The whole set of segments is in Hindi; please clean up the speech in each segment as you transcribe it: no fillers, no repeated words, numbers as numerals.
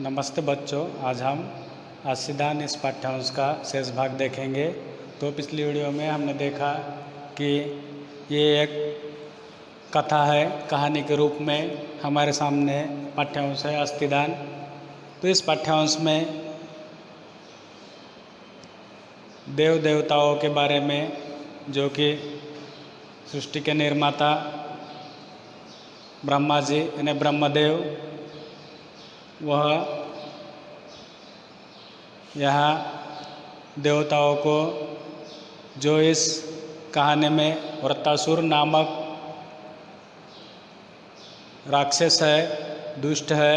नमस्ते बच्चों, आज हम असिदान इस पाठ्यांश का शेष भाग देखेंगे। तो पिछली वीडियो में हमने देखा कि ये एक कथा है, कहानी के रूप में हमारे सामने पाठ्यांश है अस्थिदान। तो इस पाठ्यांश में देव देवताओं के बारे में, जो कि सृष्टि के निर्माता ब्रह्मा जी यानी ब्रह्मदेव, वह यहाँ देवताओं को, जो इस कहानी में वृत्तासुर नामक राक्षस है, दुष्ट है,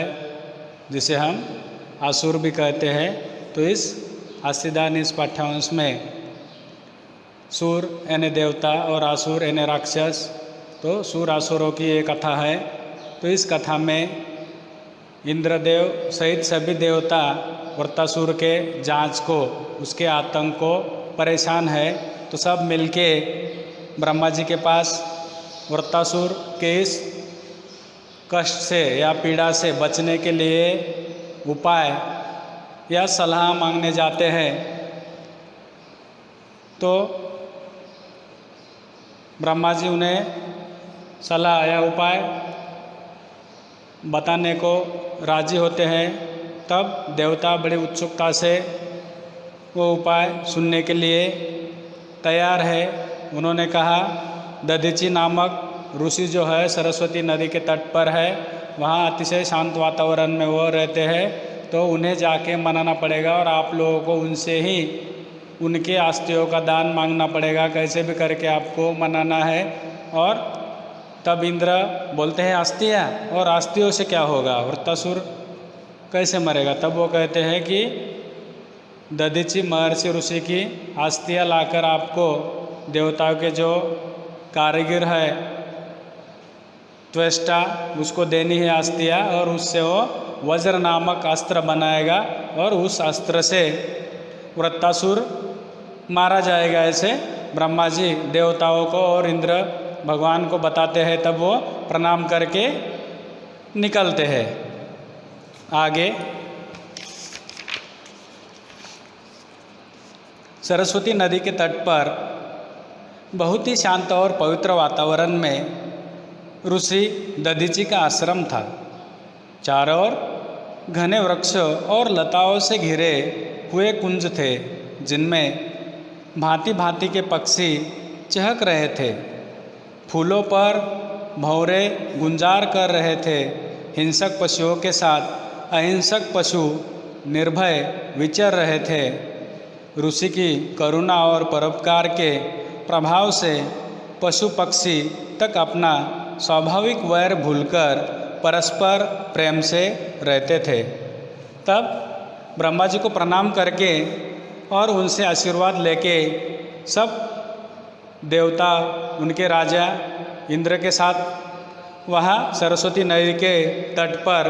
जिसे हम असुर भी कहते हैं। तो इस असिदान इस पाठ्यांश में सुर यानी देवता और असुर यानी राक्षस, तो सुर असुरों की एक कथा है। तो इस कथा में इंद्रदेव सहित सभी देवता वृत्तासुर के जांच को, उसके आतंक को परेशान है। तो सब मिलके ब्रह्मा जी के पास वृत्तासुर के इस कष्ट से या पीड़ा से बचने के लिए उपाय या सलाह मांगने जाते हैं। तो ब्रह्मा जी उन्हें सलाह या उपाय बताने को राजी होते हैं। तब देवता बड़ी उत्सुकता से वो उपाय सुनने के लिए तैयार है। उन्होंने कहा, दधीचि नामक ऋषि जो है सरस्वती नदी के तट पर है, वहाँ अतिशय शांत वातावरण में वो रहते हैं। तो उन्हें जाके मनाना पड़ेगा और आप लोगों को उनसे ही उनके अस्थियों का दान मांगना पड़ेगा, कैसे भी करके आपको मनाना है। और तब इंद्र बोलते हैं अस्थियाँ, और अस्थियों से क्या होगा, वृत्तासुर कैसे मरेगा। तब वो कहते हैं कि दधीचि महर्षि ऋषि की अस्थियाँ लाकर आपको देवताओं के जो कारीगर है, त्वष्टा, उसको देनी है अस्थियाँ, और उससे वो वज्र नामक अस्त्र बनाएगा और उस अस्त्र से वृत्तासुर मारा जाएगा। ऐसे ब्रह्मा जी देवताओं को और इंद्र भगवान को बताते हैं। तब वो प्रणाम करके निकलते हैं आगे। सरस्वती नदी के तट पर बहुत ही शांत और पवित्र वातावरण में ऋषि दधीचि का आश्रम था। चारों ओर घने वृक्ष और लताओं से घिरे हुए कुंज थे, जिनमें भांति भांति के पक्षी चहक रहे थे। फूलों पर भंवरे गुंजार कर रहे थे। हिंसक पशुओं के साथ अहिंसक पशु निर्भय विचर रहे थे। ऋषि की करुणा और परोपकार के प्रभाव से पशु पक्षी तक अपना स्वाभाविक वैर भूलकर परस्पर प्रेम से रहते थे। तब ब्रह्मा जी को प्रणाम करके और उनसे आशीर्वाद लेके सब देवता, उनके राजा इंद्र के साथ वहाँ सरस्वती नदी के तट पर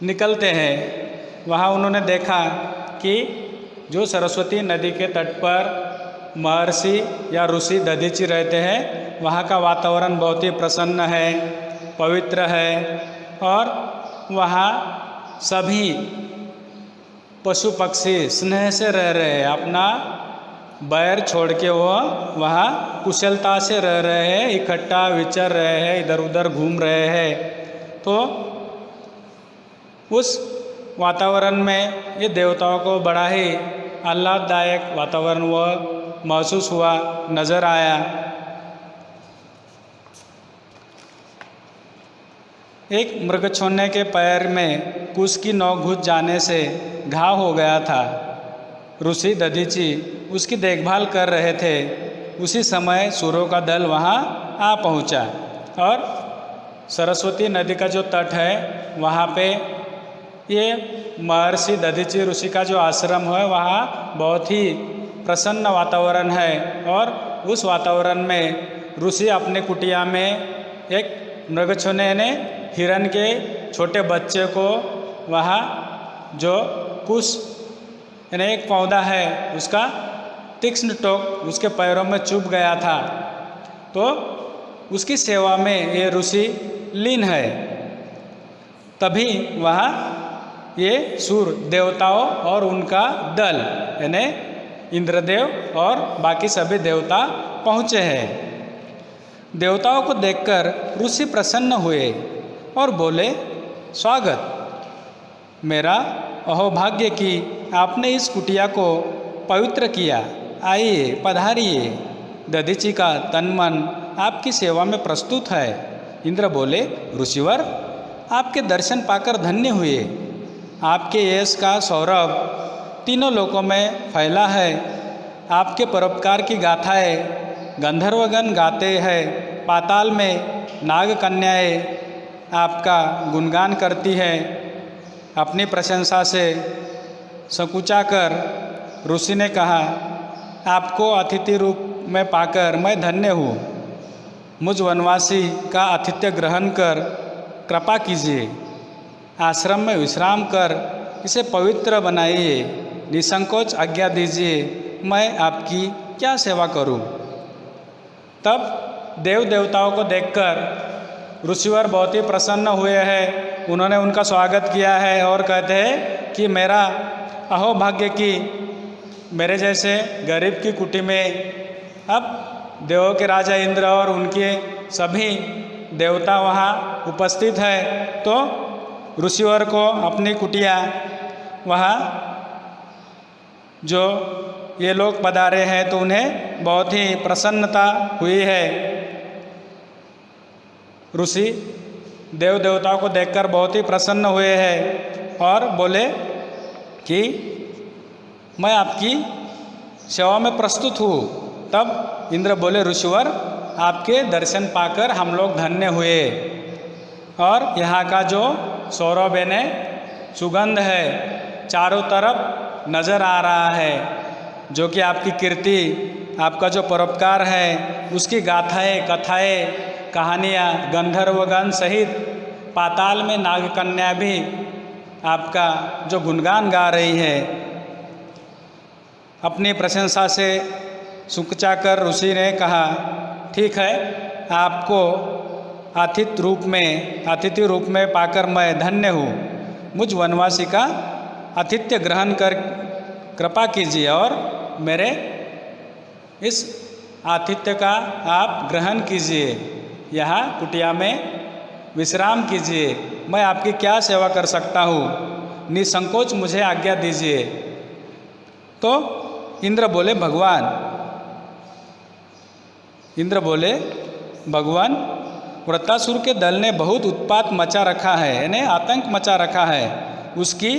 निकलते हैं। वहाँ उन्होंने देखा कि जो सरस्वती नदी के तट पर महर्षि या ऋषि दधीचि रहते हैं, वहाँ का वातावरण बहुत ही प्रसन्न है, पवित्र है, और वहाँ सभी पशु पक्षी स्नेह से रह रहे हैं। अपना बैर छोड़ के वो वहाँ कुशलता से रह रहे हैं, इकट्ठा विचर रहे हैं, इधर उधर घूम रहे हैं। तो उस वातावरण में ये देवताओं को बड़ा ही आह्लाददायक वातावरण वो महसूस हुआ, नज़र आया। एक मृगछोने के पैर में कुश की नोक घुस जाने से घाव हो गया था। ऋषि दधीचि उसकी देखभाल कर रहे थे। उसी समय सूरों का दल वहाँ आ पहुँचा और सरस्वती नदी का जो तट है, वहाँ पे ये महर्षि दधीचि ऋषि का जो आश्रम है, वहाँ बहुत ही प्रसन्न वातावरण है। और उस वातावरण में ऋषि अपने कुटिया में एक मृगछोने ने हिरण के छोटे बच्चे को वहाँ, जो कुश यानी एक पौधा है, उसका तीक्ष्ण टोक उसके पैरों में चुभ गया था। तो उसकी सेवा में ये ऋषि लीन है। तभी वहाँ ये सूर्य देवताओं और उनका दल यानी इंद्रदेव और बाकी सभी देवता पहुँचे हैं। देवताओं को देखकर ऋषि प्रसन्न हुए और बोले, स्वागत, मेरा अहोभाग्य कि आपने इस कुटिया को पवित्र किया। आइए, पधारिए, दधीचि का तन मन आपकी सेवा में प्रस्तुत है। इंद्र बोले, ऋषिवर, आपके दर्शन पाकर धन्य हुए। आपके यश का सौरभ तीनों लोकों में फैला है। आपके परोपकार की गाथाएँ गंधर्वगण गाते हैं। पाताल में नाग कन्याएँ आपका गुणगान करती है। अपनी प्रशंसा से संकुचा कर ऋषि ने कहा, आपको अतिथि रूप में पाकर मैं धन्य हूँ। मुझ वनवासी का आतिथ्य ग्रहण कर कृपा कीजिए। आश्रम में विश्राम कर इसे पवित्र बनाइए। निसंकोच आज्ञा दीजिए, मैं आपकी क्या सेवा करूं। तब देव देवताओं को देखकर ऋषिवर बहुत ही प्रसन्न हुए हैं। उन्होंने उनका स्वागत किया है और कहते हैं कि मेरा अहोभाग्य कि मेरे जैसे गरीब की कुटी में अब देवों के राजा इंद्र और उनके सभी देवता वहाँ उपस्थित है। तो ऋषिवर को अपनी कुटिया वहाँ जो ये लोग पधारे हैं तो उन्हें बहुत ही प्रसन्नता हुई है। ऋषि देव देवताओं को देखकर बहुत ही प्रसन्न हुए हैं और बोले कि मैं आपकी सेवा में प्रस्तुत हूँ। तब इंद्र बोले, ऋषिवर, आपके दर्शन पाकर हम लोग धन्य हुए और यहाँ का जो सौरभ यानी सुगंध है चारों तरफ नज़र आ रहा है, जो कि आपकी कीर्ति, आपका जो परोपकार है उसकी गाथाएँ, कथाएँ, कहानियाँ गंधर्वगण सहित पाताल में नागकन्या भी आपका जो गुणगान गा रही है। अपनी प्रशंसा से सुकचाकर ऋषि ने कहा, ठीक है, आपको अतिथि रूप में पाकर मैं धन्य हूँ। मुझ वनवासी का आतिथ्य ग्रहण कर कृपा कीजिए और मेरे इस आतिथ्य का आप ग्रहण कीजिए। यहाँ कुटिया में विश्राम कीजिए। मैं आपकी क्या सेवा कर सकता हूँ, निसंकोच मुझे आज्ञा दीजिए। तो इंद्र बोले, भगवान, वृत्तासुर के दल ने बहुत उत्पात मचा रखा है, यानी आतंक मचा रखा है। उसकी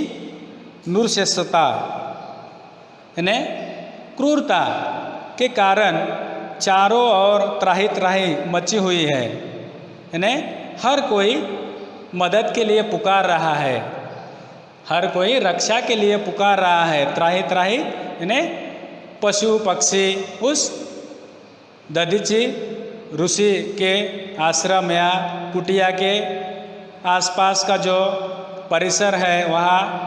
नृशंसता यानी क्रूरता के कारण चारों ओर त्राही त्राही मची हुई है। यानी हर कोई मदद के लिए पुकार रहा है, हर कोई रक्षा के लिए पुकार रहा है। त्राही त्राही यानी पशु पक्षी उस दधीचि ऋषि के आश्रम या कुटिया के आसपास का जो परिसर है वहाँ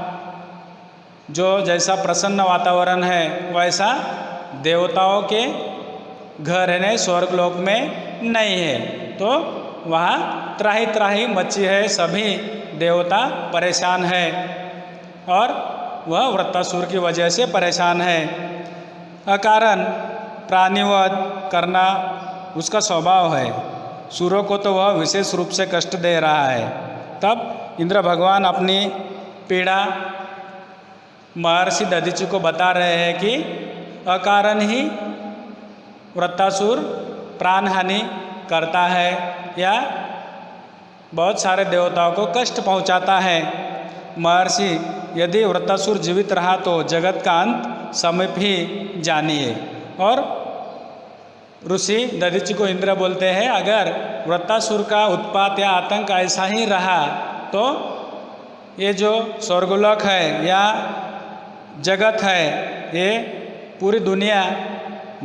जो जैसा प्रसन्न वातावरण है वैसा देवताओं के घर है स्वर्गलोक में नहीं है। तो वहाँ त्राही त्राही मची है, सभी देवता परेशान है और वह वृत्तासुर की वजह से परेशान है। अकारण प्राणिवध करना उसका स्वभाव है। सुरों को तो वह विशेष रूप से कष्ट दे रहा है। तब इंद्र भगवान अपनी पीड़ा महर्षि दधीचि को बता रहे हैं कि अकारण ही वृत्तासुर प्राण हानि करता है या बहुत सारे देवताओं को कष्ट पहुंचाता है। महर्षि, यदि वृत्तासुर जीवित रहा तो जगत का अंत समीप ही जानिए। और ऋषि दधीचि को इंद्र बोलते हैं, अगर वृत्तासुर का उत्पात या आतंक ऐसा ही रहा तो ये जो स्वर्गलोक है या जगत है ये पूरी दुनिया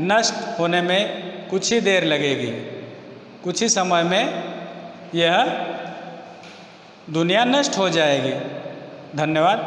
नष्ट होने में कुछ ही देर लगेगी। कुछ ही समय में यह दुनिया नष्ट हो जाएगी। धन्यवाद।